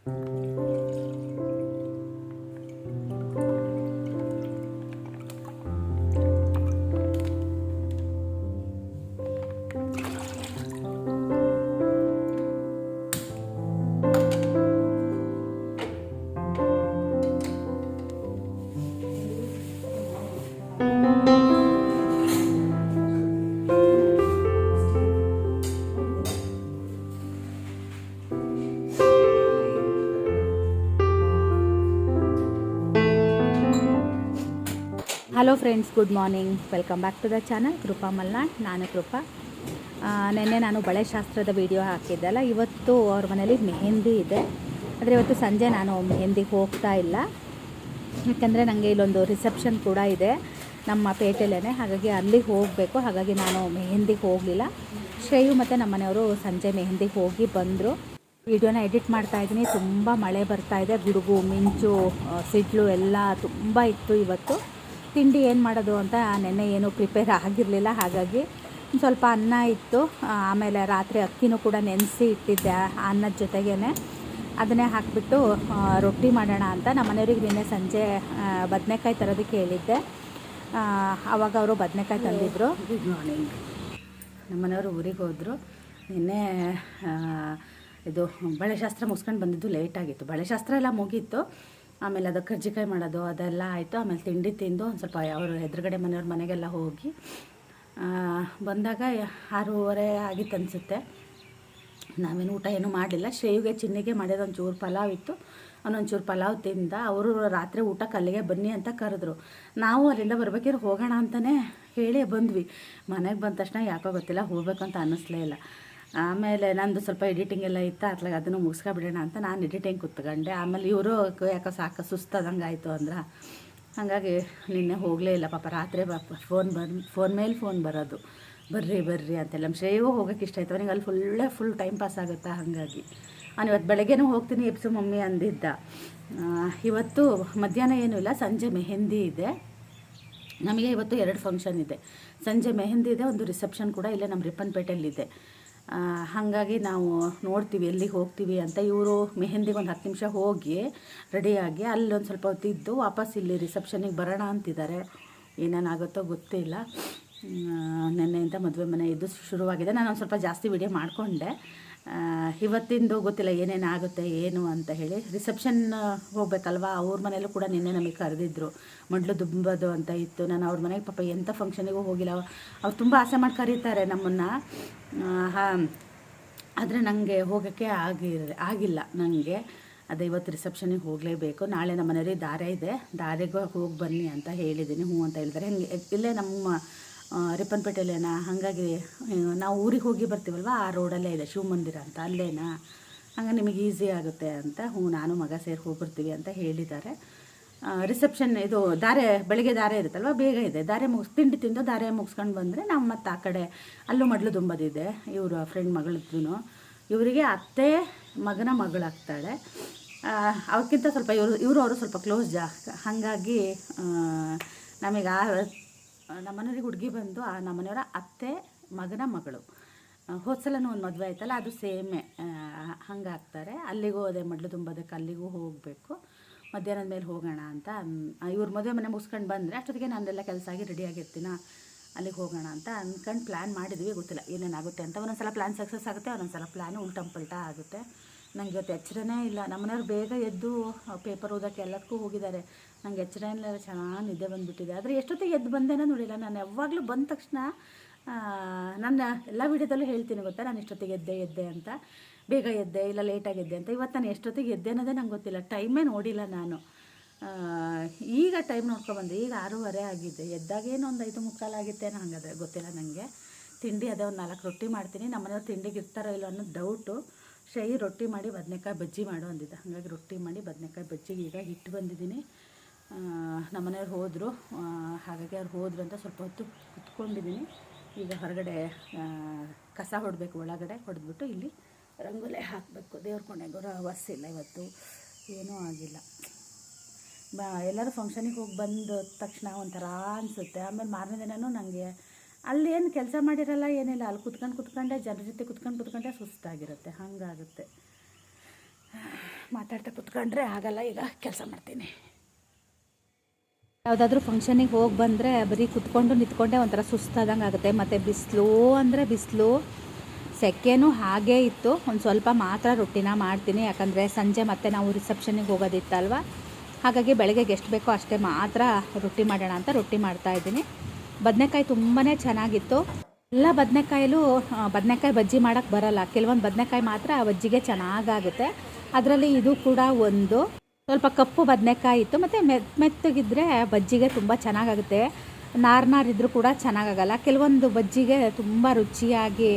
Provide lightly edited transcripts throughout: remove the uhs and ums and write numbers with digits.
Hello friends, good morning. Welcome back to the channel Krupa Malnad. ನಾನು ಕೃಪಾ. ನಿನ್ನೆ ನಾನು ಬಳೆ ಶಾಸ್ತ್ರದ ವಿಡಿಯೋ ಹಾಕಿದ್ದೆಲ್ಲ. ಇವತ್ತು ಅವ್ರ ಮನೇಲಿ ಮೆಹಂದಿ ಇದೆ. ಆದರೆ ಇವತ್ತು ಸಂಜೆ ನಾನು ಮೆಹಂದಿಗೆ ಹೋಗ್ತಾ ಇಲ್ಲ, ಯಾಕಂದರೆ ನನಗೆ ಇಲ್ಲೊಂದು ರಿಸೆಪ್ಷನ್ ಕೂಡ ಇದೆ ನಮ್ಮ ಪೇಟೆಲೇ. ಹಾಗಾಗಿ ಅಲ್ಲಿಗೆ ಹೋಗಬೇಕು. ಹಾಗಾಗಿ ನಾನು ಮೆಹಂದಿಗೆ ಹೋಗಲಿಲ್ಲ. ಶ್ರೇಯು ಮತ್ತು ನಮ್ಮ ಮನೆಯವರು ಸಂಜೆ ಮೆಹಂದಿಗೆ ಹೋಗಿ ಬಂದರು. ವಿಡಿಯೋನ ಎಡಿಟ್ ಮಾಡ್ತಾಯಿದ್ದೀನಿ. ತುಂಬ ಮಳೆ ಬರ್ತಾಯಿದೆ, ಗುಡುಗು ಮಿಂಚು ಸಿಡ್ಲು ಎಲ್ಲ ತುಂಬ ಇತ್ತು ಇವತ್ತು. ತಿಂಡಿ ಏನು ಮಾಡೋದು ಅಂತ ನೆನ್ನೆ ಏನೂ ಪ್ರಿಪೇರ್ ಆಗಿರಲಿಲ್ಲ. ಹಾಗಾಗಿ ಸ್ವಲ್ಪ ಅನ್ನ ಇತ್ತು, ಆಮೇಲೆ ರಾತ್ರಿ ಅಕ್ಕಿನೂ ಕೂಡ ನೆನೆಸಿ ಇಟ್ಟಿದ್ದೆ ಅನ್ನದ ಜೊತೆಗೇ. ಅದನ್ನೇ ಹಾಕಿಬಿಟ್ಟು ರೊಟ್ಟಿ ಮಾಡೋಣ ಅಂತ ನಮ್ಮ ಮನೆಯವ್ರಿಗೆ ನಿನ್ನೆ ಸಂಜೆ ಬದನೆಕಾಯಿ ತರೋದಕ್ಕೆ ಹೇಳಿದ್ದೆ. ಆವಾಗ ಅವರು ಬದನೆಕಾಯಿ ತಂದಿದ್ದರು. Good morning. ನಮ್ಮ ಮನೆಯವರು ಊರಿಗೆ ಹೋದರು. ನಿನ್ನೆ ಇದು ಬಳೆಶಾಸ್ತ್ರ ಮುಗಿಸ್ಕೊಂಡು ಬಂದಿದ್ದು ಲೇಟಾಗಿತ್ತು. ಬಳೆಶಾಸ್ತ್ರ ಎಲ್ಲ ಮುಗೀತು. ಆಮೇಲೆ ಅದು ಕರ್ಜಿಕಾಯಿ ಮಾಡೋದು ಅದೆಲ್ಲ ಆಯಿತು. ಆಮೇಲೆ ತಿಂಡಿ ತಿಂದು ಒಂದು ಸ್ವಲ್ಪ ಅವರು ಎದುರುಗಡೆ ಮನೆಯವ್ರ ಮನೆಗೆಲ್ಲ ಹೋಗಿ ಬಂದಾಗ 6:30 ಆಗಿತ್ತು ಅನಿಸುತ್ತೆ. ನಾವೇನು ಊಟ ಏನೂ ಮಾಡಲಿಲ್ಲ. ಶ್ರೇಯುಗೆ ಚಿನ್ನಿಗೆ ಮಾಡಿದ ಒಂಚೂರು ಪಲಾವ್ ಇತ್ತು, ಅವನೊಂಚೂರು ಪಲಾವ್ ತಿಂದ. ಅವರು ರಾತ್ರಿ ಊಟಕ್ಕೆ ಅಲ್ಲಿಗೆ ಬನ್ನಿ ಅಂತ ಕರೆದ್ರು. ನಾವು ಅಲ್ಲಿಂದ ಬರ್ಬೇಕಿದ್ರೆ ಹೋಗೋಣ ಅಂತಲೇ ಹೇಳಿ ಬಂದ್ವಿ. ಮನೆಗೆ ಬಂದ ತಕ್ಷಣ ಯಾಕೋ ಗೊತ್ತಿಲ್ಲ ಹೋಗ್ಬೇಕು ಅಂತ ಅನ್ನಿಸ್ಲೇ ಇಲ್ಲ. ಆಮೇಲೆ ನಂದು ಸ್ವಲ್ಪ ಎಡಿಟಿಂಗ್ ಎಲ್ಲ ಇತ್ತು, ಅತ್ಲಾಗೆ ಅದನ್ನು ಮುಗಿಸ್ಕೊಬಿಡೋಣ ಅಂತ ನಾನು ಎಡಿಟಿಂಗ್ ಕೂತ್ಕೊಂಡೆ. ಆಮೇಲೆ ಇವರು ಯಾಕೋ ಸಾಕು ಸುಸ್ತಾದಂಗೆ ಆಯಿತು ಅಂದ್ರೆ, ಹಾಗಾಗಿ ನಿನ್ನೆ ಹೋಗಲೇ ಇಲ್ಲ. ಪಾಪ ರಾತ್ರಿ ಫೋನ್ ಮೇಲೆ ಫೋನ್ ಬರೋದು, ಬರ್ರಿ ಅಂತೆಲ್ಲ. ನಮ್ಮ ಶ್ರೇಯೂ ಹೋಗೋಕ್ಕೆ ಇಷ್ಟ ಆಯ್ತು ಅವನಿಗೆ. ಅಲ್ಲಿ ಫುಲ್ ಟೈಮ್ ಪಾಸ್ ಆಗುತ್ತಾ. ಹಾಗಾಗಿ ನಾನು ಇವತ್ತು ಬೆಳಗ್ಗೆನೂ ಹೋಗ್ತೀನಿ ಎಪ್ಸು ಮಮ್ಮಿ ಅಂದಿದ್ದ. ಇವತ್ತು ಮಧ್ಯಾಹ್ನ ಏನೂ ಇಲ್ಲ, ಸಂಜೆ ಮೆಹಂದಿ ಇದೆ ನಮಗೆ. ಇವತ್ತು 2 ಫಂಕ್ಷನ್ ಇದೆ. ಸಂಜೆ ಮೆಹಂದಿ ಇದೆ, ಒಂದು ರಿಸೆಪ್ಷನ್ ಕೂಡ ಇಲ್ಲೇ ನಮ್ಮ ರಿಪ್ಪನ್ಪೇಟೆಯಲ್ಲಿದೆ. ಹಾಗಾಗಿ ನಾವು ನೋಡ್ತೀವಿ ಎಲ್ಲಿಗೆ ಹೋಗ್ತೀವಿ ಅಂತ. ಇವರು ಮೆಹಂದಿಗೆ ಒಂದು 10 ನಿಮಿಷ ಹೋಗಿ ರೆಡಿಯಾಗಿ ಅಲ್ಲೊಂದು ಸ್ವಲ್ಪ ಹೊತ್ತಿದ್ದು ವಾಪಸ್ ಇಲ್ಲಿ ರಿಸೆಪ್ಷನಿಗೆ ಬರೋಣ ಅಂತಿದ್ದಾರೆ. ಏನೇನಾಗುತ್ತೋ ಗೊತ್ತಿಲ್ಲ. ನೆನ್ನೆಯಿಂದ ಮದುವೆ ಮನೆ ಇದು ಶುರುವಾಗಿದೆ. ನಾನು ಒಂದು ಸ್ವಲ್ಪ ಜಾಸ್ತಿ ವಿಡಿಯೋ ಮಾಡಿಕೊಂಡೆ. ಇವತ್ತಿಂದು ಗೊತ್ತಿಲ್ಲ ಏನೇನಾಗುತ್ತೆ ಏನು ಅಂತ ಹೇಳಿ. ರಿಸೆಪ್ಷನ್ ಹೋಗ್ಬೇಕಲ್ವ, ಅವ್ರ ಮನೇಲೂ ಕೂಡ ನಿನ್ನೆ ನಮಗೆ ಕರೆದಿದ್ರು. ಮಡ್ಲು ದುಂಬೋದು ಅಂತ ಇತ್ತು. ನಾನು ಅವ್ರ ಮನೆಗೆ ಪಾಪ ಎಂಥ ಫಂಕ್ಷನಿಗೂ ಹೋಗಿಲ್ಲ. ಅವ್ರು ತುಂಬ ಆಸೆ ಮಾಡಿ ಕರೀತಾರೆ ನಮ್ಮನ್ನು. ಆದರೆ ನನಗೆ ಹೋಗೋಕ್ಕೆ ಆಗಿಲ್ಲ ನನಗೆ. ಅದೇ ಇವತ್ತು ರಿಸೆಪ್ಷನಿಗೆ ಹೋಗಲೇಬೇಕು. ನಾಳೆ ನಮ್ಮ ಮನೆಯವರಿಗೆ ದಾರೆ ಇದೆ, ದಾರೆಗೂ ಹೋಗಿ ಬನ್ನಿ ಅಂತ ಹೇಳಿದ್ದೀನಿ. ಹ್ಞೂ ಅಂತ ಹೇಳಿದ್ದಾರೆ. ಇಲ್ಲೇ ನಮ್ಮ ರಿಪ್ಪನ್ಪೇಟೆಯಲ್ಲೇನಾ, ಹಾಗಾಗಿ ನಾವು ಊರಿಗೆ ಹೋಗಿ ಬರ್ತೀವಲ್ವ, ಆ ರೋಡಲ್ಲೇ ಇದೆ ಶಿವ ಮಂದಿರ ಅಂತ, ಅಲ್ಲೇನಾ, ಹಂಗೆ ನಿಮಗೆ ಈಸಿ ಆಗುತ್ತೆ ಅಂತ. ನಾನು ಮಗ ಸೇರಿ ಹೋಗ್ಬರ್ತೀವಿ ಅಂತ ಹೇಳಿದ್ದಾರೆ. ರಿಸೆಪ್ಷನ್ ಇದು ಬೆಳಗ್ಗೆ ದಾರೆ ಇರುತ್ತಲ್ವ, ಬೇಗ ಇದೆ. ತಿಂಡಿ ತಿಂದು ದಾರೆ ಮುಗಿಸ್ಕೊಂಡು ಬಂದರೆ ನಾವು ಮತ್ತು ಆ ಕಡೆ ಅಲ್ಲೂ ಮಡ್ಲು ತುಂಬದಿದೆ. ಇವರು ಫ್ರೆಂಡ್ ಮಗಳಿದ್ದು, ಇವರಿಗೆ ಅತ್ತೆ ಮಗನ ಮಗಳಾಗ್ತಾಳೆ. ಅವಕ್ಕಿಂತ ಸ್ವಲ್ಪ ಅವರು ಸ್ವಲ್ಪ ಕ್ಲೋಸ್ ಹಾಗಾಗಿ ನಮಗೆ ನಮ್ಮನೆಯವ್ರಿಗೆ ಹುಡುಗಿ ಬಂದು ನಮ್ಮನೆಯವರ ಅತ್ತೆ ಮಗನ ಮಗಳು. ಹೋದ್ಸಲನೂ ಒಂದು ಮದುವೆ ಆಯ್ತಲ್ಲ, ಅದು ಸೇಮೇ ಹಂಗಾಗ್ತಾರೆ. ಅಲ್ಲಿಗೂ ಅದೇ ಮಡ್ಲು ತುಂಬೋದಕ್ಕೆ ಅಲ್ಲಿಗೂ ಹೋಗಬೇಕು. ಮಧ್ಯಾಹ್ನದ ಮೇಲೆ ಹೋಗೋಣ ಅಂತ. ಇವ್ರ ಮದುವೆ ಮನೆ ಮುಗಿಸ್ಕೊಂಡು ಬಂದರೆ ಅಷ್ಟೊತ್ತಿಗೆ ನಾನೆಲ್ಲ ಕೆಲಸ ಆಗಿ ರೆಡಿಯಾಗಿರ್ತೀನ. ಅಲ್ಲಿಗೆ ಹೋಗೋಣ ಅಂತ ಅಂದ್ಕೊಂಡು ಪ್ಲ್ಯಾನ್ ಮಾಡಿದ್ವಿ. ಗೊತ್ತಿಲ್ಲ ಏನೇನಾಗುತ್ತೆ ಅಂತ. ಒಂದೊಂದು ಸಲ ಪ್ಲ್ಯಾನ್ ಸಕ್ಸಸ್ ಆಗುತ್ತೆ, ಒಂದೊಂದು ಸಲ ಪ್ಲ್ಯಾನು ಉಲ್ಟಂಪಲ್ಟ ಆಗುತ್ತೆ. ನನಗೆ ಇವತ್ತು ಎಚ್ಚರನೇ ಇಲ್ಲ. ನಮ್ಮನೆಯವ್ರು ಬೇಗ ಎದ್ದು ಪೇಪರ್ ಓದೋಕ್ಕೆ ಎಲ್ಲದಕ್ಕೂ ಹೋಗಿದ್ದಾರೆ. ನನಗೆ ಎಚ್ಚರ ಇಲ್ಲ, ಚೆನ್ನಾಗಿ ನಿದ್ದೆ ಬಂದುಬಿಟ್ಟಿದೆ. ಆದರೆ ಎಷ್ಟೊತ್ತಿಗೆ ಎದ್ದು ಬಂದೇನೋ ನೋಡಿಲ್ಲ. ನಾನು ಯಾವಾಗಲೂ ಬಂದ ತಕ್ಷಣ ನನ್ನ ಎಲ್ಲ ವೀಡಿಯೋದಲ್ಲೂ ಹೇಳ್ತೀನಿ ಗೊತ್ತಾ, ನಾನು ಎಷ್ಟೊತ್ತಿಗೆ ಎದ್ದೆ ಅಂತ. ಬೇಗ ಎದ್ದೆ ಇಲ್ಲ ಲೇಟಾಗಿ ಎದ್ದೆ ಅಂತ. ಇವತ್ತು ನಾನು ಎಷ್ಟೊತ್ತಿಗೆ ಎದ್ದೆ ಅನ್ನೋದೇ ನಂಗೆ ಗೊತ್ತಿಲ್ಲ. ಟೈಮೇ ನೋಡಿಲ್ಲ ನಾನು. ಈಗ ಟೈಮ್ ನೋಡ್ಕೊಬಂದೆ. ಈಗ 6:30 ಆಗಿದೆ. ಎದ್ದಾಗೇನೋ ಒಂದು 5:45 ಆಗಿತ್ತೇನೋ, ಹಂಗಾದ್ರೆ ಗೊತ್ತಿಲ್ಲ ನನಗೆ. ತಿಂಡಿ ಅದೇ ಒಂದು 4 ರೊಟ್ಟಿ ಮಾಡ್ತೀನಿ. ನಮ್ಮನೆಯವ್ರು ತಿಂಡಿಗೆ ಇರ್ತಾರೋ ಇಲ್ಲೋ ಅನ್ನೋದು ಡೌಟು. ಶ್ರೇಯಿ ರೊಟ್ಟಿ ಮಾಡಿ ಬದನೆಕಾಯಿ ಬಜ್ಜಿ ಮಾಡು ಅಂದಿದ್ದ. ಹಾಗಾಗಿ ರೊಟ್ಟಿ ಮಾಡಿ ಬದನೆಕಾಯಿ ಬಜ್ಜಿಗೆ ಈಗ ಹಿಟ್ಟು ಬಂದಿದ್ದೀನಿ. ನಮ್ಮನೆಯವ್ರು ಹೋದರು, ಹಾಗಾಗಿ ಅವ್ರು ಹೋದ್ರು ಅಂತ ಸ್ವಲ್ಪ ಹೊತ್ತು ಕುತ್ಕೊಂಡಿದ್ದೀನಿ. ಈಗ ಹೊರಗಡೆ ಕಸ ಹೊಡಬೇಕು, ಒಳಗಡೆ ಹೊಡೆದ್ಬಿಟ್ಟು ಇಲ್ಲಿ ರಂಗೋಲಿ ಹಾಕಬೇಕು. ದೇವ್ರ ಕೊನೆಗೂ ಇಲ್ಲ ಇವತ್ತು, ಏನೂ ಆಗಿಲ್ಲ. ಎಲ್ಲರೂ ಫಂಕ್ಷನಿಗೆ ಹೋಗಿ ಬಂದ ತಕ್ಷಣ ಒಂಥರ ಅನಿಸುತ್ತೆ. ಆಮೇಲೆ ಮಾರನೇ ದಿನವೂ ನನಗೆ ಅಲ್ಲಿ ಏನು ಕೆಲಸ ಮಾಡಿರಲ್ಲ, ಏನಿಲ್ಲ. ಅಲ್ಲಿ ಕುತ್ಕೊಂಡೆ ಜನರ ಜೊತೆ ಕುತ್ಕೊಂಡೆ ಸುಸ್ತಾಗಿರುತ್ತೆ, ಹಾಗಾಗುತ್ತೆ. ಮಾತಾಡ್ತಾ ಕುತ್ಕೊಂಡ್ರೆ ಆಗಲ್ಲ. ಈಗ ಕೆಲಸ ಮಾಡ್ತೀನಿ. ಯಾವುದಾದ್ರೂ ಫಂಕ್ಷನಿಗೆ ಹೋಗಿ ಬಂದರೆ ಬರೀ ಕುತ್ಕೊಂಡು ನಿಂತ್ಕೊಂಡೆ ಒಂಥರ ಸುಸ್ತಾದಂಗೆ ಆಗುತ್ತೆ. ಮತ್ತು ಬಿಸಿಲು ಅಂದರೆ ಬಿಸಿಲು, ಸೆಕೆನೂ ಹಾಗೇ ಇತ್ತು. ಒಂದು ಸ್ವಲ್ಪ ಮಾತ್ರ ರೊಟ್ಟಿನ ಮಾಡ್ತೀನಿ, ಯಾಕಂದರೆ ಸಂಜೆ ಮತ್ತೆ ನಾವು ರಿಸೆಪ್ಷನಿಗೆ ಹೋಗೋದಿತ್ತಲ್ವ. ಹಾಗಾಗಿ ಬೆಳಗ್ಗೆಗೆ ಎಷ್ಟು ಬೇಕೋ ಅಷ್ಟೇ ಮಾತ್ರ ರೊಟ್ಟಿ ಮಾಡೋಣ ಅಂತ ರೊಟ್ಟಿ ಮಾಡ್ತಾಯಿದ್ದೀನಿ. ಬದನೆಕಾಯಿ ತುಂಬಾ ಚೆನ್ನಾಗಿತ್ತು. ಎಲ್ಲ ಬದನೆಕಾಯಿ ಬಜ್ಜಿ ಮಾಡೋಕ್ಕೆ ಬರೋಲ್ಲ. ಕೆಲವೊಂದು ಬದನೆಕಾಯಿ ಮಾತ್ರ ಬಜ್ಜಿಗೆ ಚೆನ್ನಾಗಾಗುತ್ತೆ. ಅದರಲ್ಲಿ ಇದು ಕೂಡ ಒಂದು. ಸ್ವಲ್ಪ ಕಪ್ಪು ಬದನೆಕಾಯಿ ಇತ್ತು ಮತ್ತು ಮೆತ್ತಗಿದ್ರೆ ಬಜ್ಜಿಗೆ ತುಂಬ ಚೆನ್ನಾಗಾಗುತ್ತೆ. ನಾರಿದ್ರೂ ಕೂಡ ಚೆನ್ನಾಗಾಗಲ್ಲ. ಕೆಲವೊಂದು ಬಜ್ಜಿಗೆ ತುಂಬ ರುಚಿಯಾಗಿ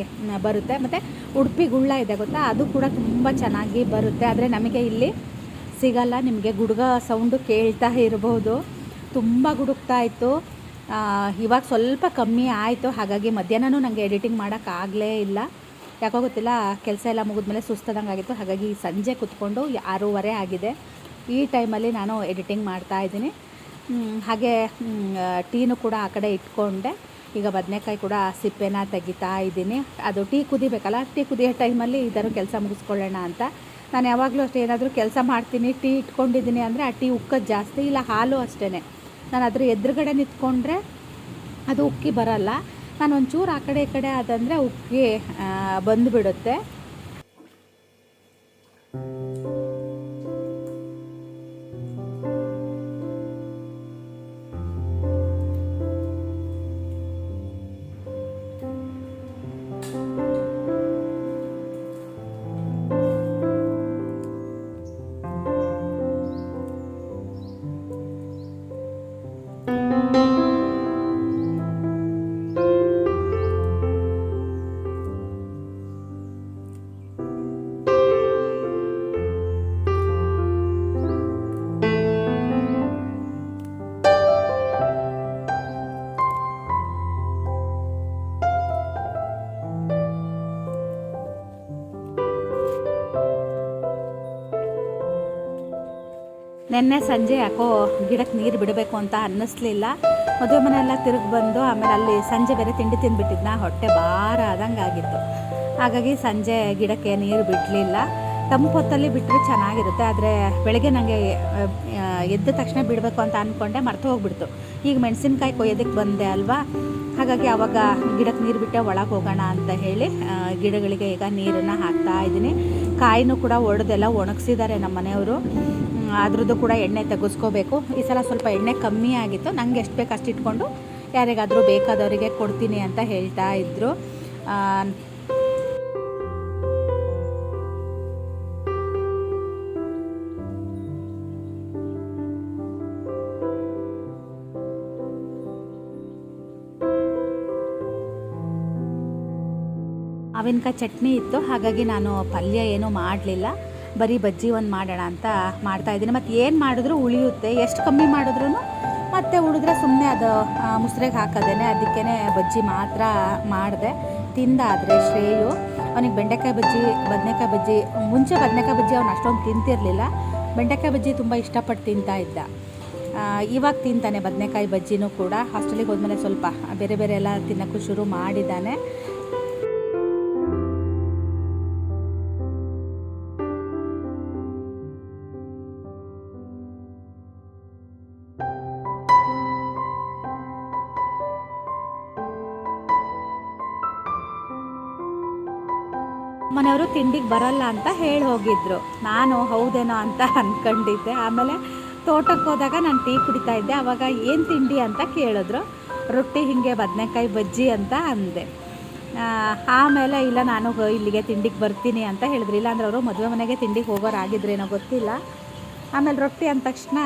ಬರುತ್ತೆ. ಮತ್ತು ಉಡುಪಿ ಗುಳ್ಳ ಇದೆ ಗೊತ್ತಾ, ಅದು ಕೂಡ ತುಂಬ ಚೆನ್ನಾಗಿ ಬರುತ್ತೆ. ಆದರೆ ನಮಗೆ ಇಲ್ಲಿ ಸಿಗಲ್ಲ. ನಿಮಗೆ ಗುಡುಗ ಸೌಂಡು ಕೇಳ್ತಾ ಇರ್ಬೋದು. ತುಂಬ ಗುಡುಗ್ತಾ ಇತ್ತು. ಇವಾಗ ಸ್ವಲ್ಪ ಕಮ್ಮಿ ಆಯಿತು. ಹಾಗಾಗಿ ಮಧ್ಯಾಹ್ನನೂ ನನಗೆ ಎಡಿಟಿಂಗ್ ಮಾಡೋಕ್ಕಾಗಲೇ ಇಲ್ಲ. ಯಾಕೋ ಗೊತ್ತಿಲ್ಲ, ಕೆಲಸ ಎಲ್ಲ ಮುಗಿದ್ಮೇಲೆ ಸುಸ್ತಾದಂಗೆ ಆಗಿತ್ತು. ಹಾಗಾಗಿ ಸಂಜೆ ಕೂತ್ಕೊಂಡು 6:30 ಆಗಿದೆ. ಈ ಟೈಮಲ್ಲಿ ನಾನು ಎಡಿಟಿಂಗ್ ಮಾಡ್ತಾಯಿದ್ದೀನಿ. ಹಾಗೆ ಟೀನು ಕೂಡ ಆ ಕಡೆ ಇಟ್ಕೊಂಡೆ. ಈಗ ಬದನೆಕಾಯಿ ಕೂಡ ಸಿಪ್ಪೆನ ತೆಗಿತಾ ಇದ್ದೀನಿ. ಅದು ಟೀ ಕುದಿಬೇಕಲ್ಲ, ಟೀ ಕುದಿಯೋ ಟೈಮಲ್ಲಿ ಇದರ ಕೆಲಸ ಮುಗಿಸ್ಕೊಳ್ಳೋಣ ಅಂತ. ನಾನು ಯಾವಾಗಲೂ ಅಷ್ಟೇ, ಏನಾದರೂ ಕೆಲಸ ಮಾಡ್ತೀನಿ, ಟೀ ಇಟ್ಕೊಂಡಿದ್ದೀನಿ ಅಂದರೆ ಆ ಟೀ ಉಕ್ಕೋದು ಜಾಸ್ತಿ. ಇಲ್ಲ ಹಾಲು ಅಷ್ಟೇ, ನಾನು ಅದ್ರ ಎದುರುಗಡೆ ನಿಂತ್ಕೊಂಡ್ರೆ ಅದು ಉಕ್ಕಿ ಬರಲ್ಲ. ನಾನು ಒಂಚೂರು ಆ ಕಡೆ ಈ ಕಡೆ ಆದಂದರೆ ಉಕ್ಕಿ ಬಂದುಬಿಡುತ್ತೆ. ನೆನ್ನೆ ಸಂಜೆ ಯಾಕೋ ಗಿಡಕ್ಕೆ ನೀರು ಬಿಡಬೇಕು ಅಂತ ಅನ್ನಿಸ್ಲಿಲ್ಲ. ಮದುವೆ ಮನೆಯೆಲ್ಲ ತಿರುಗಿ ಬಂದು ಆಮೇಲೆ ಅಲ್ಲಿ ಸಂಜೆ ಬೇರೆ ತಿಂಡಿ ತಿಂದುಬಿಟ್ಟಿದ್ನ, ಹೊಟ್ಟೆ ಭಾರ ಆದಂಗೆ ಆಗಿತ್ತು. ಹಾಗಾಗಿ ಸಂಜೆ ಗಿಡಕ್ಕೆ ನೀರು ಬಿಡಲಿಲ್ಲ. ತಂಪು ಹೊತ್ತಲ್ಲಿ ಬಿಟ್ಟರೆ ಚೆನ್ನಾಗಿರುತ್ತೆ. ಆದರೆ ಬೆಳಗ್ಗೆ ನನಗೆ ಎದ್ದ ತಕ್ಷಣ ಬಿಡಬೇಕು ಅಂತ ಅಂದ್ಕೊಂಡೆ, ಮರ್ತು ಹೋಗ್ಬಿಡ್ತು. ಈಗ ಮೆಣಸಿನ್ಕಾಯಿ ಕೊಯ್ಯೋದಕ್ಕೆ ಬಂದೆ ಅಲ್ವಾ, ಹಾಗಾಗಿ ಆವಾಗ ಗಿಡಕ್ಕೆ ನೀರು ಬಿಟ್ಟೆ ಒಳಗೆ ಹೋಗೋಣ ಅಂತ ಹೇಳಿ ಗಿಡಗಳಿಗೆ ಈಗ ನೀರನ್ನು ಹಾಕ್ತಾ ಇದ್ದೀನಿ. ಕಾಯಿನೂ ಕೂಡ ಒಡೆದೆಲ್ಲ ಒಣಗಿಸಿದ್ದಾರೆ ನಮ್ಮ ಮನೆಯವರು. ಅದ್ರದ್ದು ಕೂಡ ಎಣ್ಣೆ ತೆಗೆಸ್ಕೋಬೇಕು. ಈ ಸಲ ಸ್ವಲ್ಪ ಎಣ್ಣೆ ಕಮ್ಮಿ ಆಗಿತ್ತು. ನನಗೆ ಎಷ್ಟು ಬೇಕು ಅಷ್ಟು ಇಟ್ಕೊಂಡು ಯಾರಿಗಾದರೂ ಬೇಕಾದವರಿಗೆ ಕೊಡ್ತೀನಿ ಅಂತ ಹೇಳ್ತಾ ಇದ್ದರು. ಮಾವಿನಕಾಯಿ ಚಟ್ನಿ ಇತ್ತು, ಹಾಗಾಗಿ ನಾನು ಪಲ್ಯ ಏನೂ ಮಾಡಲಿಲ್ಲ. ಬರೀ ಬಜ್ಜಿ ಒಂದು ಮಾಡೋಣ ಅಂತ ಮಾಡ್ತಾಯಿದ್ದೀನಿ. ಮತ್ತು ಏನು ಮಾಡಿದ್ರೂ ಉಳಿಯುತ್ತೆ, ಎಷ್ಟು ಕಮ್ಮಿ ಮಾಡಿದ್ರೂ ಮತ್ತೆ ಉಳಿದ್ರೆ ಸುಮ್ಮನೆ ಅದು ಮುಸ್ರೆಗೆ ಹಾಕೋದೇನೆ. ಅದಕ್ಕೇ ಬಜ್ಜಿ ಮಾತ್ರ ಮಾಡಿದೆ. ತಿಂದಾದರೆ ಶ್ರೇಯು, ಅವನಿಗೆ ಬೆಂಡೆಕಾಯಿ ಬಜ್ಜಿ, ಬದನೆಕಾಯಿ ಬಜ್ಜಿ, ಮುಂಚೆ ಬದನೆಕಾಯಿ ಬಜ್ಜಿ ಅವನು ಅಷ್ಟೊಂದು ತಿಂತಿರಲಿಲ್ಲ. ಬೆಂಡೆಕಾಯಿ ಬಜ್ಜಿ ತುಂಬ ಇಷ್ಟಪಟ್ಟು ತಿಂತಾ ಇದ್ದ. ಇವಾಗ ತಿಂತಾನೆ ಬದನೆಕಾಯಿ ಬಜ್ಜಿನೂ ಕೂಡ. ಹಾಸ್ಟೆಲಿಗೆ ಹೋದ್ಮೇಲೆ ಸ್ವಲ್ಪ ಬೇರೆ ಬೇರೆ ಎಲ್ಲ ತಿನ್ನೋಕ್ಕೂ ಶುರು ಮಾಡಿದ್ದಾನೆ. ಮನೆಯವರು ತಿಂಡಿಗೆ ಬರಲ್ಲ ಅಂತ ಹೇಳಿ ಹೋಗಿದ್ರು. ನಾನು ಹೌದೇನೋ ಅಂತ ಅಂದ್ಕೊಂಡಿದ್ದೆ. ಆಮೇಲೆ ತೋಟಕ್ಕೆ ಹೋದಾಗ ನಾನು ಟೀ ಕುಡಿತಾ ಇದ್ದೆ. ಆವಾಗ ಏನು ತಿಂಡಿ ಅಂತ ಕೇಳಿದ್ರು. ರೊಟ್ಟಿ ಹೀಗೆ ಬದನೆಕಾಯಿ ಬಜ್ಜಿ ಅಂತ ಅಂದೆ. ಆಮೇಲೆ ಇಲ್ಲ ನಾನು ಇಲ್ಲಿಗೆ ತಿಂಡಿಗೆ ಬರ್ತೀನಿ ಅಂತ ಹೇಳಿದ್ರು. ಇಲ್ಲಾಂದ್ರೆ ಅವರು ಮದುವೆ ಮನೆಗೆ ತಿಂಡಿಗೆ ಹೋಗೋರಾಗಿದ್ರೇನೋ ಗೊತ್ತಿಲ್ಲ. ಆಮೇಲೆ ರೊಟ್ಟಿ ಅಂದ ತಕ್ಷಣ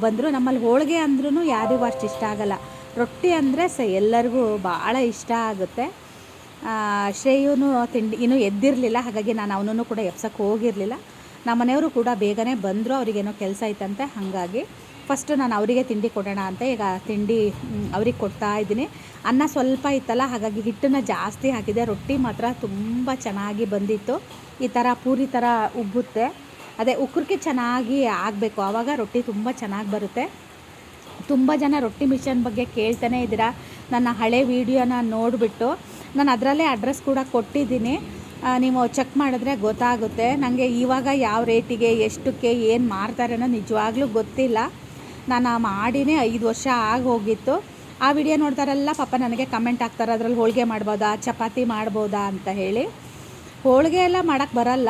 ಬಂದರು. ನಮ್ಮಲ್ಲಿ ಹೋಳಿಗೆ ಅಂದ್ರೂ ಯಾರಿಗೂ ಅಷ್ಟು ಇಷ್ಟ ಆಗಲ್ಲ. ರೊಟ್ಟಿ ಅಂದರೆ ಎಲ್ಲರಿಗೂ ಭಾಳ ಇಷ್ಟ ಆಗುತ್ತೆ. ಶ್ರೇಯುನು ತಿಂಡಿ ಇನ್ನೂ ಎದ್ದಿರಲಿಲ್ಲ, ಹಾಗಾಗಿ ನಾನು ಅವನನ್ನು ಕೂಡ ಎಬ್ಸಕ್ಕೆ ಹೋಗಿರಲಿಲ್ಲ. ನಮ್ಮ ಮನೆಯವರು ಕೂಡ ಬೇಗನೆ ಬಂದರು, ಅವರಿಗೇನೋ ಕೆಲಸ ಐತಂತೆ. ಹಾಗಾಗಿ ಫಸ್ಟು ನಾನು ಅವರಿಗೆ ತಿಂಡಿ ಕೊಡೋಣ ಅಂತ ಈಗ ತಿಂಡಿ ಅವ್ರಿಗೆ ಕೊಡ್ತಾ ಇದ್ದೀನಿ. ಅನ್ನ ಸ್ವಲ್ಪ ಇತ್ತಲ್ಲ, ಹಾಗಾಗಿ ಹಿಟ್ಟನ್ನು ಜಾಸ್ತಿ ಹಾಕಿದೆ. ರೊಟ್ಟಿ ಮಾತ್ರ ತುಂಬ ಚೆನ್ನಾಗಿ ಬಂದಿತ್ತು. ಈ ಥರ ಪೂರಿ ಥರ ಉಬ್ಬುತ್ತೆ. ಅದೇ ಉಕ್ಕುರ್ಕೆ ಚೆನ್ನಾಗಿ ಆಗಬೇಕು, ಆವಾಗ ರೊಟ್ಟಿ ತುಂಬ ಚೆನ್ನಾಗಿ ಬರುತ್ತೆ. ತುಂಬ ಜನ ರೊಟ್ಟಿ ಮಿಷನ್ ಬಗ್ಗೆ ಕೇಳ್ತಾನೆ ಇದ್ದೀರಾ. ನನ್ನ ಹಳೆ ವೀಡಿಯೋನ ನೋಡಿಬಿಟ್ಟು ನಾನು ಅದರಲ್ಲೇ ಅಡ್ರೆಸ್ ಕೂಡ ಕೊಟ್ಟಿದ್ದೀನಿ. ನೀವು ಚೆಕ್ ಮಾಡಿದ್ರೆ ಗೊತ್ತಾಗುತ್ತೆ. ನನಗೆ ಇವಾಗ ಯಾವ ರೇಟಿಗೆ ಎಷ್ಟಕ್ಕೆ ಏನು ಮಾರ್ತಾರೆ ಅನ್ನೋ ನಿಜವಾಗ್ಲೂ ಗೊತ್ತಿಲ್ಲ. ನಾನು ಮಾಡಿನೇ 5 ವರ್ಷ ಆಗೋಗಿತ್ತು. ಆ ವಿಡಿಯೋ ನೋಡ್ತಾರೆಲ್ಲ ಪಾಪ ನನಗೆ ಕಮೆಂಟ್ ಹಾಕ್ತಾರೆ, ಅದರಲ್ಲಿ ಹೋಳಿಗೆ ಮಾಡ್ಬೋದಾ, ಚಪಾತಿ ಮಾಡ್ಬೋದಾ ಅಂತ ಹೇಳಿ. ಹೋಳಿಗೆ ಎಲ್ಲ ಮಾಡೋಕ್ಕೆ ಬರಲ್ಲ,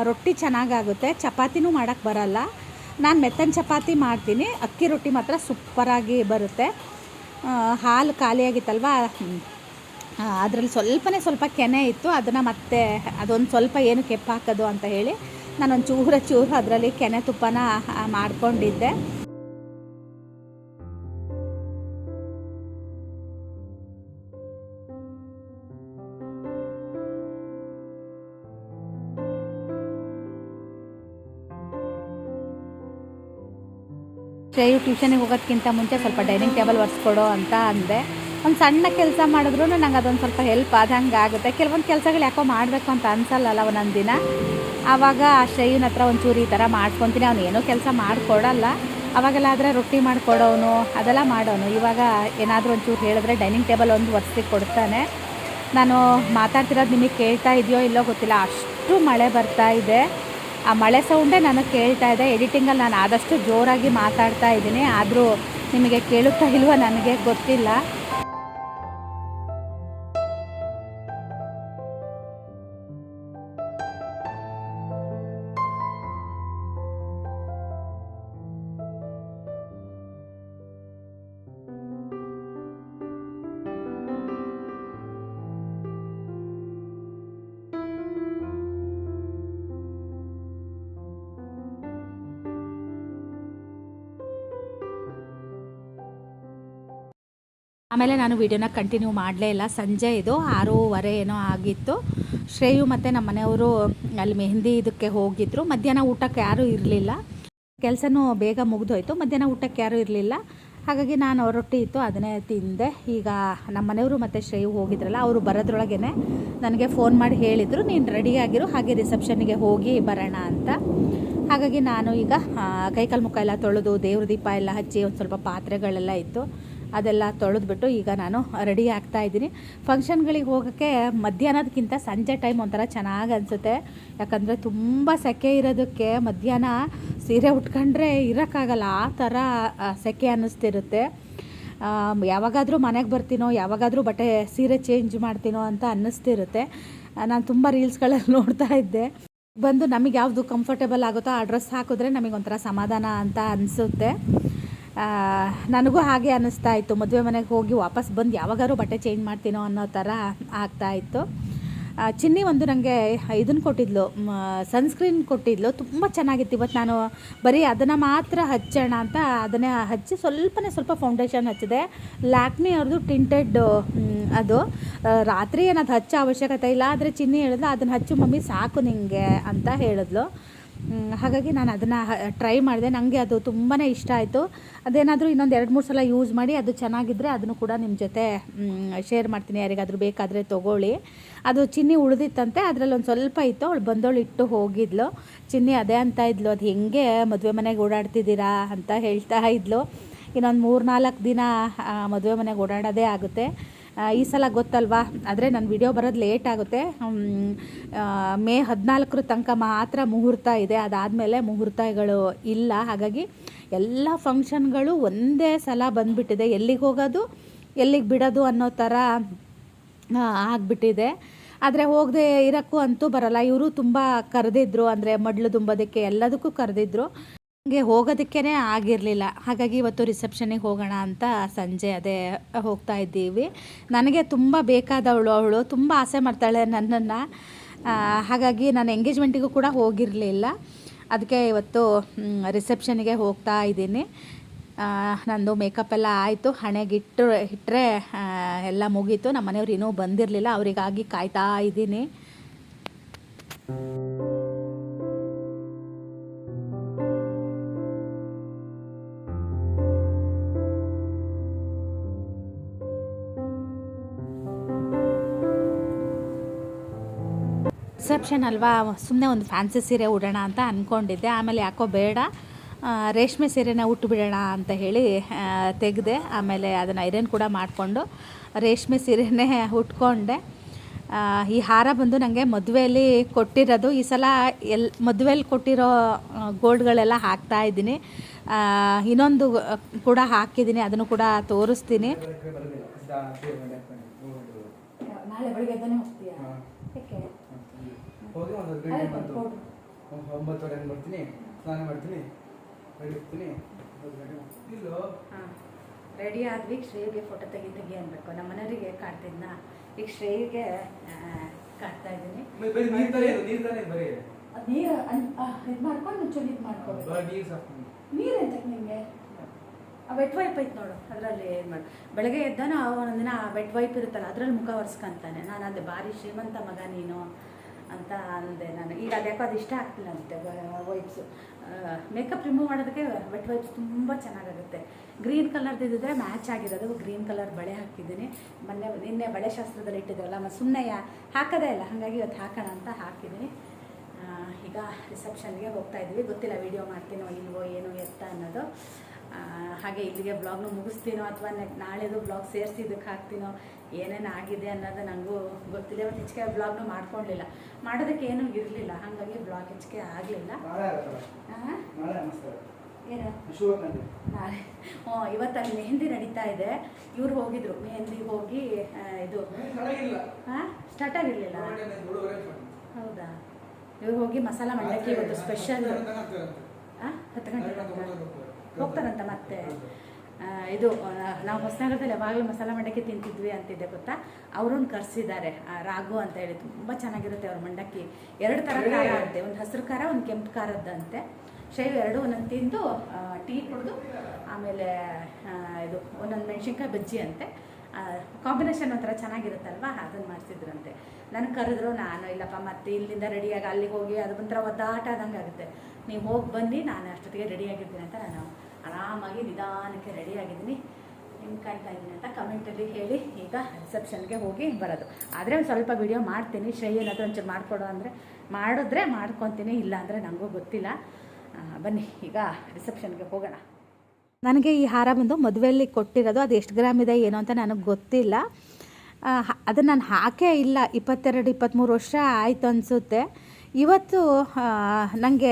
ರೊಟ್ಟಿ ಚೆನ್ನಾಗಾಗುತ್ತೆ, ಚಪಾತಿನೂ ಮಾಡೋಕ್ಕೆ ಬರಲ್ಲ. ನಾನು ಮೆತ್ತನ ಚಪಾತಿ ಮಾಡ್ತೀನಿ, ಅಕ್ಕಿ ರೊಟ್ಟಿ ಮಾತ್ರ ಸೂಪರಾಗಿ ಬರುತ್ತೆ. ಹಾಲು ಖಾಲಿಯಾಗಿತ್ತಲ್ವ, ಅದರಲ್ಲಿ ಸ್ವಲ್ಪ ಕೆನೆ ಇತ್ತು. ಅದನ್ನು ಮತ್ತೆ ಅದೊಂದು ಸ್ವಲ್ಪ ಏನು ಕೆಪ್ಪು ಹಾಕೋದು ಅಂತ ಹೇಳಿ ನಾನೊಂದು ಚೂರು ಅದರಲ್ಲಿ ಕೆನೆ ತುಪ್ಪನ ಮಾಡ್ಕೊಂಡಿದ್ದೆ. ಶ್ರೇಯು ಟ್ಯೂಷನಿಗೆ ಹೋಗೋದಕ್ಕಿಂತ ಮುಂಚೆ ಸ್ವಲ್ಪ ಡೈನಿಂಗ್ ಟೇಬಲ್ ಒರೆಸ್ಕೊಡೋ ಅಂತ ಅಂದೆ. ಒಂದು ಸಣ್ಣ ಕೆಲಸ ಮಾಡಿದ್ರು ನಂಗೆ ಅದೊಂದು ಸ್ವಲ್ಪ ಹೆಲ್ಪ್ ಆದಂಗೆ ಆಗುತ್ತೆ. ಕೆಲವೊಂದು ಕೆಲಸಗಳು ಯಾಕೋ ಮಾಡಬೇಕು ಅಂತ ಅನ್ಸಲ್ಲಲ್ಲ ಒಂದೊಂದು ದಿನ. ಆವಾಗ ಶ್ರೇಯುನ ಹತ್ರ ಒಂಚೂರು ಈ ಥರ ಮಾಡ್ಕೊತೀನಿ. ಅವನು ಏನೋ ಕೆಲಸ ಮಾಡಿಕೊಡಲ್ಲ, ಅವಾಗೆಲ್ಲ ಆದರೆ ರೊಟ್ಟಿ ಮಾಡಿಕೊಡೋನು, ಅದೆಲ್ಲ ಮಾಡೋನು. ಇವಾಗ ಏನಾದರೂ ಒಂಚೂರು ಹೇಳಿದ್ರೆ ಡೈನಿಂಗ್ ಟೇಬಲ್ ಒಂದು ಒರೆಸಿ ಕೊಡ್ತಾನೆ. ನಾನು ಮಾತಾಡ್ತಿರೋದು ನಿಮಗೆ ಕೇಳ್ತಾ ಇದೆಯೋ ಇಲ್ಲೋ ಗೊತ್ತಿಲ್ಲ, ಅಷ್ಟು ಮಳೆ ಬರ್ತಾ ಇದೆ. ಆ ಮಳೆ ಸೌಂಡೇ ನನಗೆ ಕೇಳ್ತಾ ಇದೆ. ಎಡಿಟಿಂಗಲ್ಲಿ ನಾನು ಆದಷ್ಟು ಜೋರಾಗಿ ಮಾತಾಡ್ತಾ ಇದ್ದೀನಿ, ಆದರೂ ನಿಮಗೆ ಕೇಳುತ್ತಾ ಇಲ್ವೋ ನನಗೆ ಗೊತ್ತಿಲ್ಲ. ಆಮೇಲೆ ನಾನು ವೀಡಿಯೋನ ಕಂಟಿನ್ಯೂ ಮಾಡಲೇ ಇಲ್ಲ. ಸಂಜೆ ಇದು 6:30 ಏನೋ ಆಗಿತ್ತು. ಶ್ರೇಯು ಮತ್ತು ನಮ್ಮ ಮನೆಯವರು ಅಲ್ಲಿ ಮೆಹಂದಿ ಇದಕ್ಕೆ ಹೋಗಿದ್ದರು. ಮಧ್ಯಾಹ್ನ ಊಟಕ್ಕೆ ಯಾರೂ ಇರಲಿಲ್ಲ, ಕೆಲಸನೂ ಬೇಗ ಮುಗಿದೋಯ್ತು. ಮಧ್ಯಾಹ್ನ ಊಟಕ್ಕೆ ಯಾರೂ ಇರಲಿಲ್ಲ, ಹಾಗಾಗಿ ನಾನು ರೊಟ್ಟಿ ಇತ್ತು ಅದನ್ನೇ ತಿಂದೆ. ಈಗ ನಮ್ಮ ಮನೆಯವರು ಮತ್ತು ಶ್ರೇಯು ಹೋಗಿದ್ರಲ್ಲ, ಅವರು ಬರೋದ್ರೊಳಗೇ ನನಗೆ ಫೋನ್ ಮಾಡಿ ಹೇಳಿದರು, ನೀನು ರೆಡಿಯಾಗಿರು, ಹಾಗೆ ರಿಸೆಪ್ಷನ್ನಿಗೆ ಹೋಗಿ ಬರೋಣ ಅಂತ. ಹಾಗಾಗಿ ನಾನು ಈಗ ಕೈಕಾಲು ಮುಖ ಎಲ್ಲ ತೊಳೆದು ದೇವ್ರ ದೀಪ ಎಲ್ಲ ಹಚ್ಚಿ ಒಂದು ಸ್ವಲ್ಪ ಪಾತ್ರೆಗಳೆಲ್ಲ ಇತ್ತು ಅದೆಲ್ಲ ತೊಳೆದ್ಬಿಟ್ಟು ಈಗ ನಾನು ರೆಡಿ ಆಗ್ತಾಯಿದ್ದೀನಿ. ಫಂಕ್ಷನ್ಗಳಿಗೆ ಹೋಗೋಕ್ಕೆ ಮಧ್ಯಾಹ್ನದಕ್ಕಿಂತ ಸಂಜೆ ಟೈಮ್ ಒಂಥರ ಚೆನ್ನಾಗಿ ಅನಿಸುತ್ತೆ. ಯಾಕಂದರೆ ತುಂಬ ಸೆಕೆ ಇರೋದಕ್ಕೆ ಮಧ್ಯಾಹ್ನ ಸೀರೆ ಉಟ್ಕೊಂಡ್ರೆ ಇರೋಕ್ಕಾಗಲ್ಲ, ಆ ಥರ ಸೆಕೆ ಅನ್ನಿಸ್ತಿರುತ್ತೆ. ಯಾವಾಗಾದರೂ ಮನೆಗೆ ಬರ್ತೀನೋ, ಯಾವಾಗಾದರೂ ಬಟ್ಟೆ ಸೀರೆ ಚೇಂಜ್ ಮಾಡ್ತೀನೋ ಅಂತ ಅನ್ನಿಸ್ತಿರುತ್ತೆ. ನಾನು ತುಂಬ ರೀಲ್ಸ್ಗಳಲ್ಲಿ ನೋಡ್ತಾ ಇದ್ದೆ. ಬಂದು ನಮಗೆ ಯಾವುದು ಕಂಫರ್ಟೇಬಲ್ ಆಗುತ್ತೋ ಆ ಡ್ರೆಸ್ ಹಾಕಿದ್ರೆ ನಮಗೊಂಥರ ಸಮಾಧಾನ ಅಂತ ಅನಿಸುತ್ತೆ. ನನಗೂ ಹಾಗೆ ಅನ್ನಿಸ್ತಾ ಇತ್ತು. ಮದುವೆ ಮನೆಗೆ ಹೋಗಿ ವಾಪಸ್ ಬಂದು ಯಾವಾಗಾದ್ರೂ ಬಟ್ಟೆ ಚೇಂಜ್ ಮಾಡ್ತೀನೋ ಅನ್ನೋ ಥರ ಆಗ್ತಾಯಿತ್ತು. ಚಿನ್ನಿ ಒಂದು ನನಗೆ ಇದನ್ನು ಕೊಟ್ಟಿದ್ಲು, ಸನ್ಸ್ಕ್ರೀನ್ ಕೊಟ್ಟಿದ್ಲು, ತುಂಬ ಚೆನ್ನಾಗಿತ್ತು. ಇವತ್ತು ನಾನು ಬರೀ ಅದನ್ನು ಮಾತ್ರ ಹಚ್ಚೋಣ ಅಂತ ಅದನ್ನೇ ಹಚ್ಚಿ ಸ್ವಲ್ಪ ಫೌಂಡೇಶನ್ ಹಚ್ಚಿದೆ. ಲ್ಯಾಕ್ಮಿ ಅವ್ರದ್ದು ಟಿಂಟೆಡ್ ಅದು. ರಾತ್ರಿ ಏನದು ಹಚ್ಚೋ ಅವಶ್ಯಕತೆ ಇಲ್ಲ, ಆದರೆ ಚಿನ್ನಿ ಹೇಳಿದ್ಲು ಅದನ್ನು ಹಚ್ಚು ಮಮ್ಮಿ ಸಾಕು ನಿಂಗೆ ಅಂತ ಹೇಳಿದ್ಲು. ಹಾಗಾಗಿ ನಾನು ಅದನ್ನು ಟ್ರೈ ಮಾಡಿದೆ. ನನಗೆ ಅದು ತುಂಬಾ ಇಷ್ಟ ಆಯಿತು. ಅದೇನಾದರೂ ಇನ್ನೊಂದು 2-3 ಸಲ ಯೂಸ್ ಮಾಡಿ ಅದು ಚೆನ್ನಾಗಿದ್ದರೆ ಅದನ್ನು ಕೂಡ ನಿಮ್ಮ ಜೊತೆ ಶೇರ್ ಮಾಡ್ತೀನಿ, ಯಾರಿಗಾದರೂ ಬೇಕಾದರೆ ತೊಗೊಳ್ಳಿ. ಅದು ಚಿನ್ನಿ ಉಳಿದಿತ್ತಂತೆ, ಅದರಲ್ಲಿ ಒಂದು ಸ್ವಲ್ಪ ಇತ್ತು, ಅವಳು ಬಂದವಳು ಇಟ್ಟು ಹೋಗಿದ್ಲು. ಚಿನ್ನಿ ಅದೇ ಅಂತ ಇದ್ಲು, ಅದು ಹೆಂಗೆ ಮದುವೆ ಮನೆಗೆ ಓಡಾಡ್ತಿದ್ದೀರಾ ಅಂತ ಹೇಳ್ತಾ ಇದ್ಲು. ಇನ್ನೊಂದು 3-4 ದಿನ ಮದುವೆ ಮನೆಗೆ ಓಡಾಡೋದೇ ಆಗುತ್ತೆ. ಈ ಸಲ ಗೊತ್ತಲ್ವಾ, ಆದರೆ ನನ್ನ ವಿಡಿಯೋ ಬರೋದು ಲೇಟ್ ಆಗುತ್ತೆ. ಮೇ 14 ತನಕ ಮಾತ್ರ ಮುಹೂರ್ತ ಇದೆ, ಅದಾದಮೇಲೆ ಮುಹೂರ್ತಗಳು ಇಲ್ಲ. ಹಾಗಾಗಿ ಎಲ್ಲ ಫಂಕ್ಷನ್ಗಳು ಒಂದೇ ಸಲ ಬಂದುಬಿಟ್ಟಿದೆ. ಎಲ್ಲಿಗೆ ಹೋಗೋದು ಎಲ್ಲಿಗೆ ಬಿಡೋದು ಅನ್ನೋ ಥರ ಆಗಿಬಿಟ್ಟಿದೆ. ಆದರೆ ಹೋಗದೆ ಇರೋಕ್ಕೂ ಅಂತೂ ಬರಲ್ಲ. ಇವರು ತುಂಬ ಕರೆದಿದ್ರು, ಅಂದರೆ ಮಡ್ಲು ತುಂಬೋದಕ್ಕೆ ಎಲ್ಲದಕ್ಕೂ ಕರೆದಿದ್ರು. ನನಗೆ ಹೋಗೋದಕ್ಕೇ ಆಗಿರಲಿಲ್ಲ. ಹಾಗಾಗಿ ಇವತ್ತು ರಿಸೆಪ್ಷನಿಗೆ ಹೋಗೋಣ ಅಂತ ಸಂಜೆ ಅದೇ ಹೋಗ್ತಾ ಇದ್ದೀವಿ. ನನಗೆ ತುಂಬ ಬೇಕಾದವಳು ಅವಳು, ತುಂಬ ಆಸೆ ಮಾಡ್ತಾಳೆ ನನ್ನನ್ನು. ಹಾಗಾಗಿ ನಾನು ಎಂಗೇಜ್ಮೆಂಟಿಗೂ ಕೂಡ ಹೋಗಿರಲಿಲ್ಲ. ಅದಕ್ಕೆ ಇವತ್ತು ರಿಸೆಪ್ಷನಿಗೆ ಹೋಗ್ತಾ ಇದ್ದೀನಿ. ನಂದು ಮೇಕಪ್ ಎಲ್ಲ ಆಯಿತು, ಇಟ್ಟರೆ ಎಲ್ಲ ಮುಗೀತು. ನಮ್ಮ ಮನೆಯವ್ರು ಇನ್ನೂ ಬಂದಿರಲಿಲ್ಲ, ಅವರಿಗಾಗಿ ಕಾಯ್ತಾ ಇದ್ದೀನಿ. ರಿಸೆಪ್ಷನ್ ಅಲ್ವಾ, ಸುಮ್ಮನೆ ಒಂದು ಫ್ಯಾನ್ಸಿ ಸೀರೆ ಉಡೋಣ ಅಂತ ಅಂದ್ಕೊಂಡಿದ್ದೆ. ಆಮೇಲೆ ಯಾಕೋ ಬೇಡ, ರೇಷ್ಮೆ ಸೀರೆನ ಉಟ್ಟುಬಿಡೋಣ ಅಂತ ಹೇಳಿ ತೆಗೆದೆ. ಆಮೇಲೆ ಅದನ್ನು ಐರನ್ ಕೂಡ ಮಾಡಿಕೊಂಡು ರೇಷ್ಮೆ ಸೀರೆನೇ ಉಟ್ಕೊಂಡೆ. ಈ ಹಾರ ಬಂದು ನನಗೆ ಮದುವೆಯಲ್ಲಿ ಕೊಟ್ಟಿರೋದು. ಈ ಸಲ ಮದುವೆಯಲ್ಲಿ ಕೊಟ್ಟಿರೋ ಗೋಲ್ಡ್ಗಳೆಲ್ಲ ಹಾಕ್ತಾ ಇದ್ದೀನಿ. ಇನ್ನೊಂದು ಕೂಡ ಹಾಕಿದ್ದೀನಿ, ಅದನ್ನು ಕೂಡ ತೋರಿಸ್ತೀನಿ. ನಾಳೆ ಬೆಳಿಗ್ಗೆ ಎದ್ದಾನೆ ಹೋಗ್ತೀಯಾ? ಹೋಗಿ ಒಂದು 9:30 ಬರ್ತೀನಿ, ಸ್ನಾನ ಮಾಡ್ತೀನಿ, ಹೋಗ್ತೀನಿ. ಇಲ್ಲೋ ರೆಡಿ ಆದ್ವಿ. ಶ್ರೇಯಿಗೆ ಫೋಟೋ ತೆಗಿ ಅನ್ಬೇಕು. ನಮ್ಮ ಮನೆಯವರಿಗೆ ಕಾಡ್ತಿದ್ನ, ಈಗ ಶ್ರೇಯಿಗೆ ಕಾಡ್ತಾ ಇದ್ದೀನಿ. ನೀರು ಇದು ಮಾಡ್ಕೊಂಡು ಮುಂಚೂರು ಇದು ಮಾಡ್ಕೋಬೇಕು. ನೀರು ಎಂತಕ್ಕೆ ನಿಮಗೆ? ವೆಟ್ ವೈಪ್ ಐತೆ ನೋಡು, ಅದರಲ್ಲಿ ಏನು ಮಾಡಿ ಬೆಳಗ್ಗೆ ಎದ್ದಾನ ಒಂದೊಂದಿನ ವೆಟ್ ವೈಪ್ ಇರುತ್ತಲ್ಲ, ಅದರಲ್ಲಿ ಮುಖ ಒರೆಸ್ಕೊಂತಾನೆ. ನಾನು ಅಂದೆ ಭಾರಿ ಶ್ರೀಮಂತ ಮಗ ನೀನು ಅಂತ ಅಂದೆ ನಾನು. ಈಗ ಅದ್ಯಾಕೋ ಅದು ಇಷ್ಟ ಆಗ್ತಿಲ್ಲ ಅಂತೆ ವೈಪ್ಸು. ಮೇಕಪ್ ರಿಮೂವ್ ಮಾಡೋದಕ್ಕೆ ವೆಟ್ ವೈಪ್ಸ್ ತುಂಬ ಚೆನ್ನಾಗಾಗುತ್ತೆ. ಗ್ರೀನ್ ಕಲರ್ದಿದ್ದರೆ ಮ್ಯಾಚ್ ಆಗಿರೋದು ಗ್ರೀನ್ ಕಲರ್ ಬಳೆ ಹಾಕಿದ್ದೀನಿ. ನಿನ್ನೆ ಬಳೆ ಶಾಸ್ತ್ರದಲ್ಲಿ ಇಟ್ಟಿದ್ರಲ್ಲ, ಸುಮ್ಮನೆ ಹಾಕೋದೇ ಇಲ್ಲ, ಹಾಗಾಗಿ ಇವತ್ತು ಹಾಕೋಣ ಅಂತ ಹಾಕಿದ್ದೀನಿ. ಈಗ ರಿಸೆಪ್ಷನ್ಗೆ ಹೋಗ್ತಾ ಇದ್ವಿ. ಗೊತ್ತಿಲ್ಲ ವಿಡಿಯೋ ಮಾಡ್ತೀನೋ ಇಲ್ವೋ ಏನೋ ಎತ್ತ ಅನ್ನೋದು. ಹಾಗೆ ಇಲ್ಲಿಗೆ ಬ್ಲಾಗ್ನು ಮುಗಿಸ್ತೀನೋ ಅಥವಾ ನಾಳೆದು ಬ್ಲಾಗ್ ಸೇರಿಸಿ ಇದಕ್ಕೆ ಹಾಕ್ತೀನೋ, ಏನೇನು ಆಗಿದೆ ಅನ್ನೋದು ನನಗೂ ಗೊತ್ತಿಲ್ಲ. ಇವತ್ತು ಹೆಚ್ಚಿಗೆ ಬ್ಲಾಗ್ನು ಮಾಡ್ಕೊಳ್ಳಲಿಲ್ಲ, ಮಾಡೋದಕ್ಕೆ ಏನೂ ಇರಲಿಲ್ಲ, ಹಾಗಾಗಿ ಬ್ಲಾಗ್ ಹೆಚ್ಚಿಗೆ ಆಗಲಿಲ್ಲ. ಏನು ನಾಳೆ ಇವತ್ತು ಅಲ್ಲಿ ಮೆಹಂದಿ ನಡೀತಾ ಇದೆ. ಇವ್ರು ಹೋಗಿದ್ರು ಮೆಹಂದಿ ಹೋಗಿ, ಇದು ಸ್ಟಾರ್ಟ್ ಆಗಿರಲಿಲ್ಲ. ಹೌದಾ? ಇವ್ರು ಹೋಗಿ ಮಸಾಲ ಮಂಡಕ್ಕಿ ಇವತ್ತು ಸ್ಪೆಷಲ್ 10 ಗಂಟೆ ಹೋಗ್ತಾರಂತ. ಮತ್ತೆ ಇದು ನಾವು ಹೊಸನಗರದಲ್ಲಿ ಯಾವಾಗಲೂ ಮಸಾಲ ಮಂಡಕ್ಕಿ ತಿಂತಿದ್ವಿ ಅಂತಿದ್ದೆ ಗೊತ್ತಾ. ಅವ್ರನ್ನ ಕರೆಸಿದ್ದಾರೆ, ರಾಘು ಅಂತ ಹೇಳಿ. ತುಂಬ ಚೆನ್ನಾಗಿರುತ್ತೆ ಅವ್ರ ಮಂಡಕ್ಕಿ. 2 ಥರ ಖಾರ ಅಂತೆ, ಒಂದು ಹಸಿರು ಖಾರ, ಒಂದು ಕೆಂಪು ಖಾರದ್ದಂತೆ. ಶೈವ 2 ಒಂದೊಂದು ತಿಂದು ಟೀ ಕುಡಿದು ಆಮೇಲೆ ಇದು ಒಂದೊಂದು ಮೆಣಸಿನ್ಕಾಯಿ ಬಜ್ಜಿ ಅಂತೆ. ಕಾಂಬಿನೇಷನ್ ಒಂಥರ ಚೆನ್ನಾಗಿರುತ್ತಲ್ವ, ಅದನ್ನು ಮಾಡಿಸಿದ್ರಂತೆ. ನನಗೆ ಕರೆದ್ರು, ನಾನು ಇಲ್ಲಪ್ಪ ಮತ್ತೆ ಇಲ್ಲಿಂದ ರೆಡಿಯಾಗಿ ಅಲ್ಲಿಗೆ ಹೋಗಿ ಅದು ಒಂಥರ ಒದ್ದಾಟ ಆದಂಗೆ ಆಗುತ್ತೆ. ನೀವು ಹೋಗಿ ಬನ್ನಿ, ನಾನು ಅಷ್ಟೊತ್ತಿಗೆ ರೆಡಿಯಾಗಿರ್ತೀನಿ ಅಂತ ನಾನು ಆರಾಮಾಗಿ ನಿಧಾನಕ್ಕೆ ರೆಡಿಯಾಗಿದ್ದೀನಿ. ಹೆಂಗೆ ಕಾಣ್ತಾ ಇದ್ದೀನಿ ಅಂತ ಕಮೆಂಟಲ್ಲಿ ಹೇಳಿ. ಈಗ ರಿಸೆಪ್ಷನ್ಗೆ ಹೋಗಿ ಬರೋದು. ಆದರೆ ಒಂದು ಸ್ವಲ್ಪ ವಿಡಿಯೋ ಮಾಡ್ತೀನಿ. ಶ್ರೇಯ ಏನಾದರೂ ಒಂಚೂರು ಮಾಡಿಕೊಡು ಅಂದರೆ ಮಾಡಿದ್ರೆ ಮಾಡ್ಕೊತೀನಿ, ಇಲ್ಲ ಅಂದರೆ ನನಗೂ ಗೊತ್ತಿಲ್ಲ. ಬನ್ನಿ ಈಗ ರಿಸೆಪ್ಷನ್ಗೆ ಹೋಗೋಣ. ನನಗೆ ಈ ಹಾರ ಬಂದು ಮದುವೆಯಲ್ಲಿ ಕೊಟ್ಟಿರೋದು. ಅದು ಎಷ್ಟು ಗ್ರಾಮ್ ಇದೆ ಏನೋ ಅಂತ ನನಗೆ ಗೊತ್ತಿಲ್ಲ. ಅದನ್ನು ನಾನು ಹಾಕೇ ಇಲ್ಲ, 22-23 ವರ್ಷ ಆಯಿತು ಅನಿಸುತ್ತೆ. ಇವತ್ತು ನನಗೆ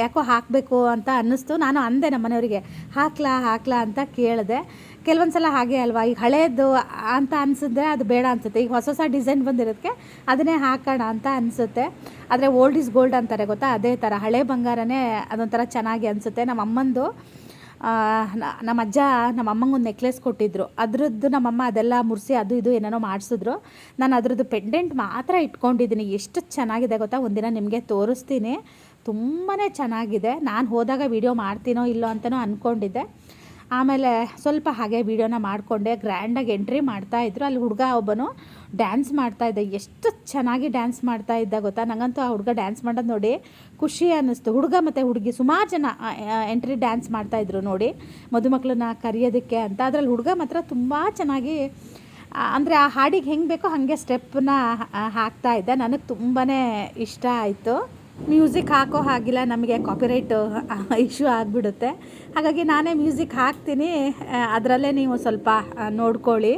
ಯಾಕೋ ಹಾಕಬೇಕು ಅಂತ ಅನ್ನಿಸ್ತು. ನಾನು ಅಂದೆ ನಮ್ಮ ಮನೆಯವರಿಗೆ, ಹಾಕ್ಲಾ ಅಂತ ಕೇಳಿದೆ. ಕೆಲವೊಂದು ಸಲ ಹಾಗೆ ಅಲ್ವಾ, ಈಗ ಹಳೇದು ಅಂತ ಅನಿಸಿದ್ರೆ ಅದು ಬೇಡ ಅನಿಸುತ್ತೆ. ಈಗ ಹೊಸ ಡಿಸೈನ್ ಬಂದಿರೋದಕ್ಕೆ ಅದನ್ನೇ ಹಾಕೋಣ ಅಂತ ಅನಿಸುತ್ತೆ. ಆದರೆ ಓಲ್ಡ್ ಈಸ್ ಗೋಲ್ಡ್ ಅಂತಾರೆ ಗೊತ್ತಾ, ಅದೇ ಥರ ಹಳೆ ಬಂಗಾರನೇ ಅದೊಂಥರ ಚೆನ್ನಾಗಿ ಅನಿಸುತ್ತೆ. ನಮ್ಮ ಅಮ್ಮಂದು ನಮ್ಮ ಅಜ್ಜ ನಮ್ಮ ಅಮ್ಮಂಗೆ ಒಂದು ನೆಕ್ಲೆಸ್ ಕೊಟ್ಟಿದ್ದರು. ಅದರದ್ದು ನಮ್ಮಮ್ಮ ಅದೆಲ್ಲ ಮುರಿಸಿ ಅದು ಇದು ಏನೇನೋ ಮಾಡಿಸಿದ್ರು. ನಾನು ಅದರದ್ದು ಪೆಂಡೆಂಟ್ ಮಾತ್ರ ಇಟ್ಕೊಂಡಿದ್ದೀನಿ. ಎಷ್ಟು ಚೆನ್ನಾಗಿದೆ ಗೊತ್ತಾ, ಒಂದಿನ ನಿಮಗೆ ತೋರಿಸ್ತೀನಿ. ತುಂಬಾ ಚೆನ್ನಾಗಿದೆ. ನಾನು ಹೋದಾಗ ವಿಡಿಯೋ ಮಾಡ್ತೀನೋ ಇಲ್ಲೋ ಅಂತಲೂ ಅಂದ್ಕೊಂಡಿದ್ದೆ. ಆಮೇಲೆ ಸ್ವಲ್ಪ ಹಾಗೆ ವೀಡಿಯೋನ ಮಾಡಿಕೊಂಡೆ. ಗ್ರ್ಯಾಂಡಾಗಿ ಎಂಟ್ರಿ ಮಾಡ್ತಾಯಿದ್ರು. ಅಲ್ಲಿ ಹುಡುಗ ಒಬ್ಬನು ಡ್ಯಾನ್ಸ್ ಮಾಡ್ತಾಯಿದ್ದ. ಎಷ್ಟು ಚೆನ್ನಾಗಿ ಡ್ಯಾನ್ಸ್ ಮಾಡ್ತಾಯಿದ್ದ ಗೊತ್ತಾ. ನನಗಂತೂ ಆ ಹುಡುಗ ಡ್ಯಾನ್ಸ್ ಮಾಡೋದು ನೋಡಿ ಖುಷಿ ಅನ್ನಿಸ್ತು. ಹುಡುಗ ಮತ್ತು ಹುಡುಗಿ ಸುಮಾರು ಜನ ಎಂಟ್ರಿ ಡ್ಯಾನ್ಸ್ ಮಾಡ್ತಾಯಿದ್ರು ನೋಡಿ, ಮದುಮಕ್ಕಳನ್ನ ಕರೆಯೋದಕ್ಕೆ ಅಂತ. ಅದರಲ್ಲಿ ಹುಡುಗ ಮಾತ್ರ ತುಂಬ ಚೆನ್ನಾಗಿ, ಅಂದರೆ ಆ ಹಾಡಿಗೆ ಹೆಂಗೆ ಬೇಕೋ ಹಾಗೆ ಸ್ಟೆಪ್ಪನ್ನ ಹಾಕ್ತಾಯಿದ್ದ. ನನಗೆ ತುಂಬಾ ಇಷ್ಟ ಆಯಿತು. ಮ್ಯೂಸಿಕ್ ಹಾಕೋ ಹಾಗಿಲ್ಲ, ನಮಗೆ ಕಾಪಿರೈಟ್ ಇಶ್ಯೂ ಆಗಿಬಿಡುತ್ತೆ. ಹಾಗಾಗಿ ನಾನೇ ಮ್ಯೂಸಿಕ್ ಹಾಕ್ತೀನಿ, ಅದರಲ್ಲೇ ನೀವು ಸ್ವಲ್ಪ ನೋಡ್ಕೊಳ್ಳಿ.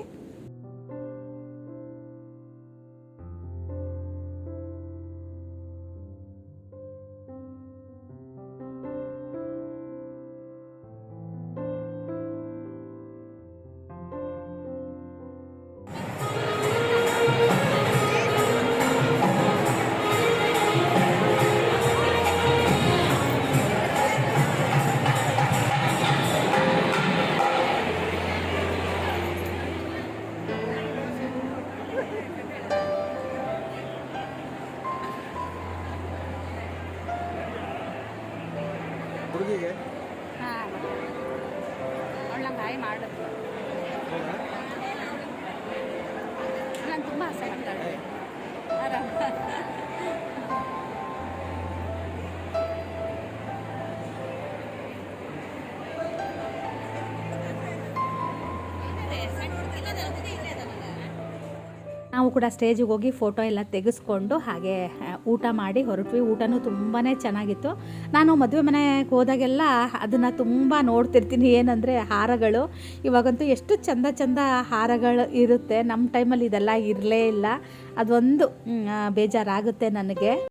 ಹುಡುಗಿಗೆ ಒಳ್ಳೆ ಬಾಯಿ ಮಾಡಿದ್ರು. ನಾನು ತುಂಬ ಆಸೆ ಮಾಡ್ತಾಳೆ. ಆರಾಮ ನಾವು ಕೂಡ ಸ್ಟೇಜಿಗೆ ಹೋಗಿ ಫೋಟೋ ಎಲ್ಲ ತೆಗೆಸ್ಕೊಂಡು ಹಾಗೆ ಊಟ ಮಾಡಿ ಹೊರಟ್ವಿ. ಊಟನೂ ತುಂಬಾ ಚೆನ್ನಾಗಿತ್ತು. ನಾನು ಮದುವೆ ಮನೆಗೆ ಹೋದಾಗೆಲ್ಲ ಅದನ್ನು ತುಂಬ ನೋಡ್ತಿರ್ತೀನಿ. ಏನಂದರೆ ಹಾರಗಳು ಇವಾಗಂತೂ ಎಷ್ಟು ಚಂದ ಹಾರಗಳು ಇರುತ್ತೆ. ನಮ್ಮ ಟೈಮಲ್ಲಿ ಇದೆಲ್ಲ ಇರಲೇ ಇಲ್ಲ. ಅದೊಂದು ಬೇಜಾರಾಗುತ್ತೆ ನನಗೆ.